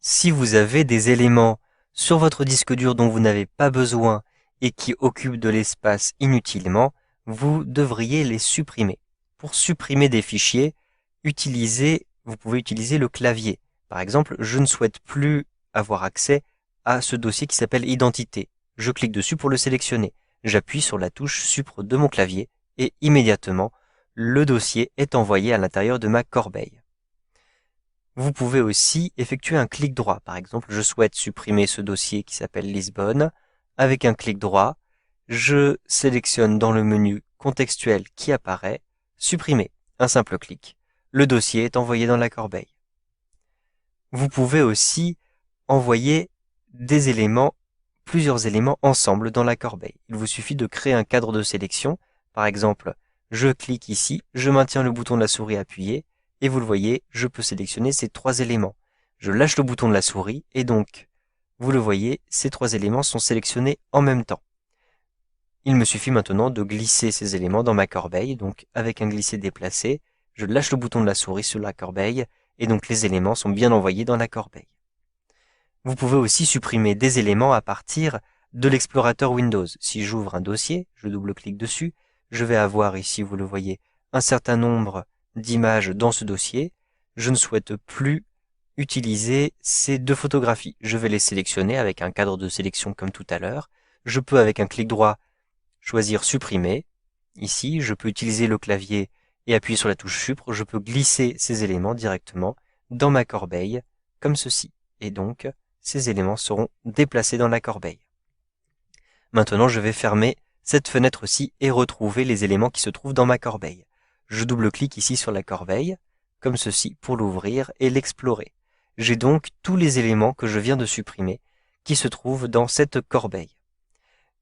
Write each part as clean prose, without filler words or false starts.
Si vous avez des éléments sur votre disque dur dont vous n'avez pas besoin et qui occupent de l'espace inutilement, vous devriez les supprimer. Pour supprimer des fichiers, vous pouvez utiliser le clavier. Par exemple, je ne souhaite plus avoir accès à ce dossier qui s'appelle Identité. Je clique dessus pour le sélectionner. J'appuie sur la touche Supr de mon clavier et immédiatement, le dossier est envoyé à l'intérieur de ma corbeille. Vous pouvez aussi effectuer un clic droit. Par exemple, je souhaite supprimer ce dossier qui s'appelle Lisbonne. Avec un clic droit, je sélectionne dans le menu contextuel qui apparaît, supprimer. Un simple clic. Le dossier est envoyé dans la corbeille. Vous pouvez aussi envoyer des éléments, plusieurs éléments ensemble dans la corbeille. Il vous suffit de créer un cadre de sélection. Par exemple, je clique ici, je maintiens le bouton de la souris appuyé, et vous le voyez, je peux sélectionner ces trois éléments. Je lâche le bouton de la souris et donc, vous le voyez, ces trois éléments sont sélectionnés en même temps. Il me suffit maintenant de glisser ces éléments dans ma corbeille. Donc avec un glisser-déplacer, je lâche le bouton de la souris sur la corbeille et donc les éléments sont bien envoyés dans la corbeille. Vous pouvez aussi supprimer des éléments à partir de l'explorateur Windows. Si j'ouvre un dossier, je double-clique dessus, je vais avoir ici, vous le voyez, un certain nombre d'images dans ce dossier. Je ne souhaite plus utiliser ces deux photographies. Je vais les sélectionner avec un cadre de sélection comme tout à l'heure. Je peux avec un clic droit choisir supprimer. Ici, je peux utiliser le clavier et appuyer sur la touche Supr. Je peux glisser ces éléments directement dans ma corbeille comme ceci. Et donc, ces éléments seront déplacés dans la corbeille. Maintenant, je vais fermer cette fenêtre-ci et retrouver les éléments qui se trouvent dans ma corbeille. Je double-clique ici sur la corbeille, comme ceci, pour l'ouvrir et l'explorer. J'ai donc tous les éléments que je viens de supprimer qui se trouvent dans cette corbeille.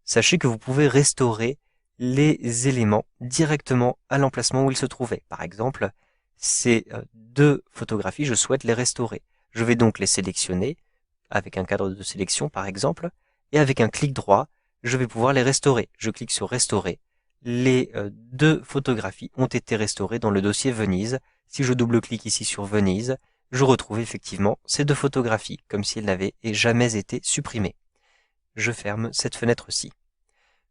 Sachez que vous pouvez restaurer les éléments directement à l'emplacement où ils se trouvaient. Par exemple, ces deux photographies, je souhaite les restaurer. Je vais donc les sélectionner avec un cadre de sélection par exemple, et avec un clic droit, je vais pouvoir les restaurer. Je clique sur restaurer. Les deux photographies ont été restaurées dans le dossier Venise. Si je double-clique ici sur Venise, je retrouve effectivement ces deux photographies, comme si elles n'avaient jamais été supprimées. Je ferme cette fenêtre-ci.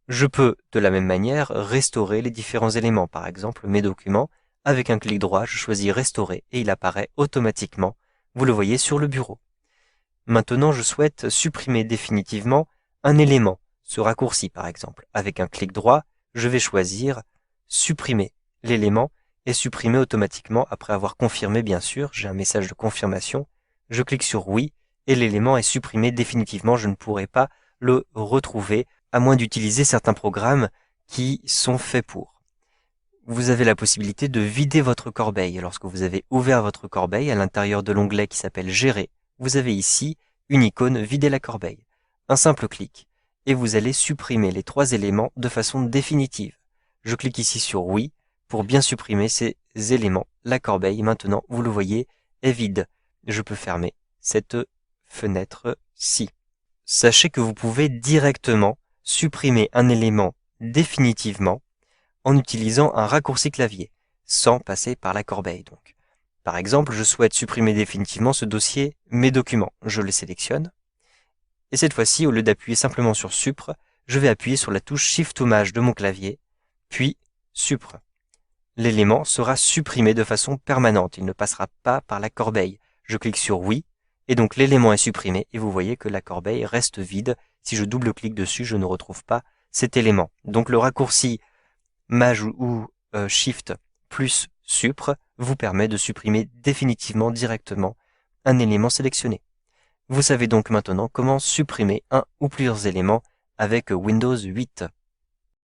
Je peux, de la même manière, restaurer les différents éléments. Par exemple, mes documents. Avec un clic droit, je choisis restaurer et il apparaît automatiquement. Vous le voyez sur le bureau. Maintenant, je souhaite supprimer définitivement un élément, ce raccourci par exemple. Avec un clic droit, je vais choisir supprimer. L'élément est supprimé automatiquement après avoir confirmé bien sûr. J'ai un message de confirmation. Je clique sur oui et l'élément est supprimé définitivement. Je ne pourrai pas le retrouver à moins d'utiliser certains programmes qui sont faits pour. Vous avez la possibilité de vider votre corbeille. Lorsque vous avez ouvert votre corbeille, à l'intérieur de l'onglet qui s'appelle Gérer, vous avez ici une icône Vider la corbeille. Un simple clic et vous allez supprimer les trois éléments de façon définitive. Je clique ici sur oui pour bien supprimer ces éléments. La corbeille, maintenant, vous le voyez, est vide. Je peux fermer cette fenêtre-ci. Sachez que vous pouvez directement supprimer un élément définitivement en utilisant un raccourci clavier, sans passer par la corbeille donc. Par exemple, je souhaite supprimer définitivement ce dossier Mes documents. Je le sélectionne. Et cette fois-ci, au lieu d'appuyer simplement sur Supr, je vais appuyer sur la touche Shift ou Maj de mon clavier, puis Supr. L'élément sera supprimé de façon permanente. Il ne passera pas par la corbeille. Je clique sur Oui, et donc l'élément est supprimé, et vous voyez que la corbeille reste vide. Si je double-clique dessus, je ne retrouve pas cet élément. Donc le raccourci Maj ou Shift plus Supr vous permet de supprimer définitivement directement un élément sélectionné. Vous savez donc maintenant comment supprimer un ou plusieurs éléments avec Windows 8.